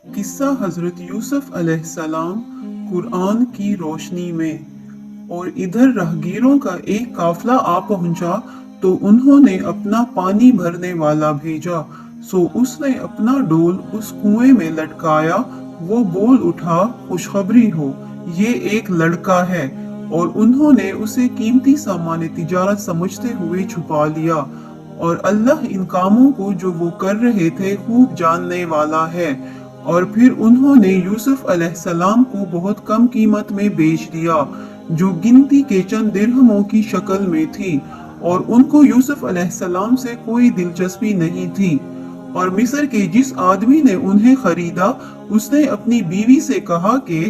किस्सा हजरत यूसुफ अलैहिस्सलाम कुरान की रोशनी में। और इधर राहगीरों का एक काफिला आ पहुंचा तो उन्होंने अपना पानी भरने वाला भेजा। सो उसने अपना डोल उस कुएं में लटकाया। वो बोल उठा, खुशखबरी हो, ये एक लड़का है। और उन्होंने उसे कीमती सामान तिजारत समझते हुए छुपा लिया। और अल्लाह इन कामों को जो वो कर रहे थे खूब जानने वाला है। और फिर उन्होंने यूसुफ अलैहिस्सलाम को बहुत कम कीमत में बेच दिया, जो गिनती के चंद दिरहमों की शक्ल में थी। और उनको यूसुफ अलैहिस्सलाम से कोई दिलचस्पी नहीं थी। और मिस्र के जिस आदमी ने उन्हें खरीदा, उसने अपनी बीवी से कहा कि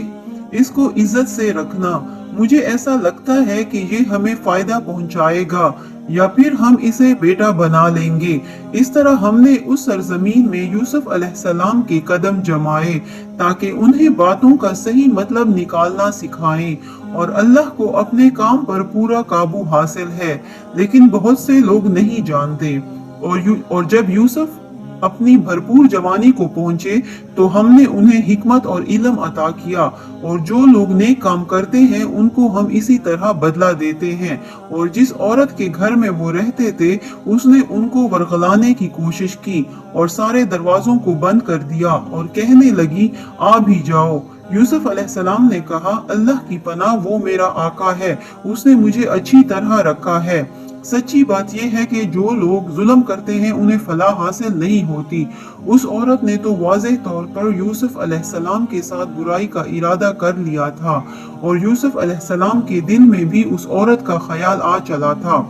इसको इज्जत से रखना, मुझे ऐसा लगता है कि ये हमें फायदा पहुंचाएगा, या फिर हम इसे बेटा बना लेंगे। इस तरह हमने उस सरजमीन में यूसुफ अलैहिस्सलाम के कदम जमाए, ताकि उन्हें बातों का सही मतलब निकालना सिखाएं। और अल्लाह को अपने काम पर पूरा काबू हासिल है, लेकिन बहुत से लोग नहीं जानते। और जब यूसुफ अपनी भरपूर जवानी को पहुंचे तो हमने उन्हें हिकमत और इल्म अता किया। और जो लोग नेक काम करते हैं उनको हम इसी तरह बदला देते हैं। और जिस औरत के घर में वो रहते थे, उसने उनको वरगलाने की कोशिश की और सारे दरवाजों को बंद कर दिया और कहने लगी, आ भी जाओ। यूसुफ अलैहिस्सलाम ने कहा, अल्लाह की पनाह, वो मेरा आका है, उसने मुझे अच्छी तरह रखा है। सच्ची बात यह है कि जो लोग जुल्म करते हैं उन्हें फलाह हासिल नहीं होती। उस औरत ने तो वाज़ेह तौर पर यूसुफ अलैहिस्सलाम के साथ बुराई का इरादा कर लिया था। और यूसुफ अलैहिस्सलाम के दिल में भी उस औरत का ख्याल आ चला था,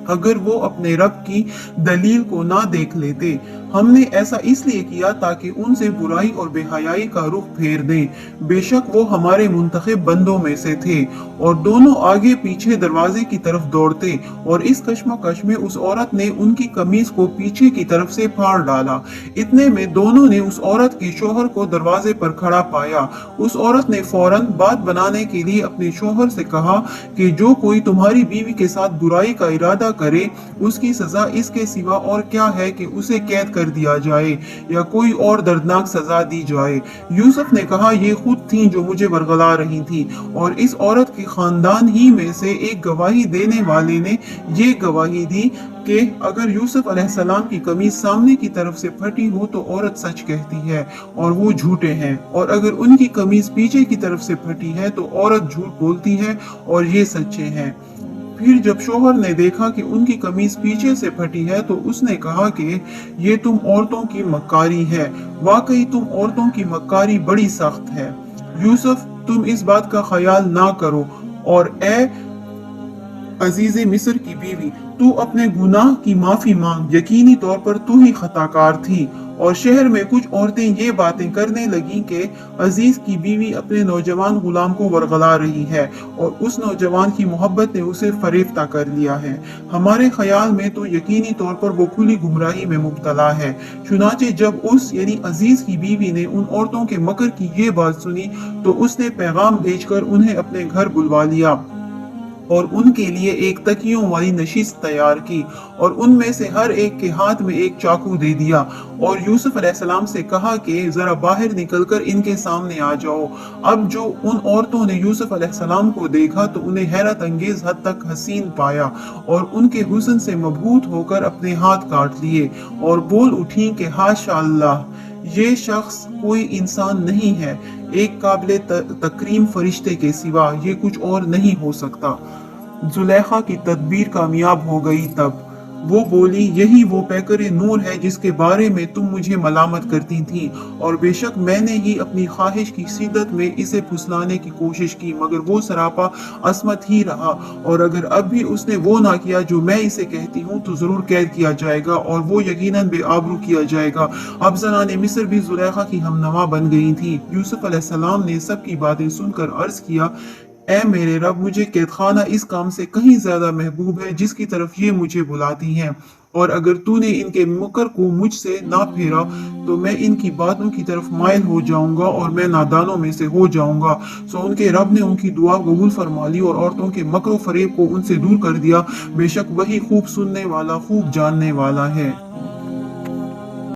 अगर वो अपने रब की दलील को ना देख लेते। हमने ऐसा इसलिए किया ताकि उनसे बुराई और बेहयाई का रुख फेर दें। बेशक वो हमारे मुंतखब बंदों में से थे। और दोनों आगे पीछे दरवाजे की तरफ दौड़ते, और इस कश्मकश में उस औरत ने उनकी कमीज को पीछे की तरफ से फाड़ डाला। इतने में दोनों ने उस औरत के शोहर को दरवाजे पर खड़ा पाया। उस औरत ने फौरन बात बनाने के लिए अपने शोहर से कहा कि जो कोई तुम्हारी बीवी के साथ बुराई का इरादा करे, उसकी सजा इसके सिवा और क्या है कि उसे कैद कर दिया जाए या कोई और दर्दनाक सजा दी जाए। यूसुफ ने कहा, ये खुद थी जो मुझे बरगला रही थी। और इस औरत के खानदान ही में से एक गवाही देने वाले ने ये गवाही दी कि अगर यूसुफ अलैहिस्सलाम की कमीज सामने की तरफ से फटी हो तो औरत सच कहती है और वो झूठे हैं, और अगर उनकी कमीज पीछे की तरफ से फटी है तो औरत झूठ बोलती है और ये सच्चे हैं। फिर जब शोहर ने देखा कि उनकी कमीज पीछे से फटी है तो उसने कहा कि ये तुम औरतों की मक्कारी है, वाकई तुम औरतों की मक्कारी बड़ी सख्त है। यूसुफ, तुम इस बात का ख्याल ना करो, और ए अजीज़े मिस्र की बीवी, तू अपने गुनाह की माफी मांग, यकीनी तौर पर तू ही खताकार थी। और शहर में कुछ औरतें ये बातें करने लगीं कि अजीज की बीवी अपने नौजवान गुलाम को वरगला रही है और उस नौजवान की मोहब्बत ने उसे फरेफ्ता कर लिया है। हमारे ख्याल में तो यकीनी तौर पर वो खुली गुमराही में मुब्तला है। चुनाचे जब उस यानी अजीज की बीवी ने उन औरतों के मकर की ये बात सुनी तो उसने पैगाम भेजकर उन्हें अपने घर बुलवा लिया और उनके लिए एक तकियों वाली नशिस्त तैयार की, और उनमें से हर एक के हाथ में एक चाकू दे दिया। और यूसुफ अलैहिस्सलाम से कहा कि जरा बाहर निकलकर इनके सामने आ जाओ। अब जो उन औरतों ने यूसुफ अलैहिस्सलाम को देखा तो उन्हें हैरत अंगेज हद तक हसीन पाया, और उनके हुस्न से मबहूत होकर अपने हाथ काट लिए और बोल उठी कि हाशा अल्लाह, ये शख्स कोई इंसान नहीं है, एक काबिल तकरीम फरिश्ते के सिवा ये कुछ और नहीं हो सकता। जुलेखा की तदबीर कामयाब हो गई। तब वो बोली, यही वो पैकर नूर है जिसके बारे में तुम मुझे मलामत करती थी, और बेशक मैंने ही अपनी ख्वाहिश की शिद्दत में इसे फुसलाने की कोशिश की, मगर वो सरापा असमत ही रहा। और अगर अब भी उसने वो ना किया जो मैं इसे कहती हूँ तो जरूर कैद किया जाएगा और वो यकीनन बेआबरू किया जाएगा। अब ज़नाने मिस्र भी जुलेखा की हमनवा बन गई थी। यूसुफ अलैहिस्सलाम ने सबकी बातें सुनकर अर्ज किया, ऐ मेरे रब, मुझे कैदखाना इस काम से कहीं ज्यादा महबूब है जिसकी तरफ ये मुझे बुलाती हैं। और अगर तूने इनके मुकर को मुझसे ना फेरा तो मैं इनकी बातों की तरफ मायल हो जाऊंगा और मैं नादानों में से हो जाऊंगा। सो उनके रब ने उनकी दुआ कबूल फरमा ली और औरतों के मकर फरेब को उनसे दूर कर दिया। बेशक वही खूब सुनने वाला, खूब जानने वाला है।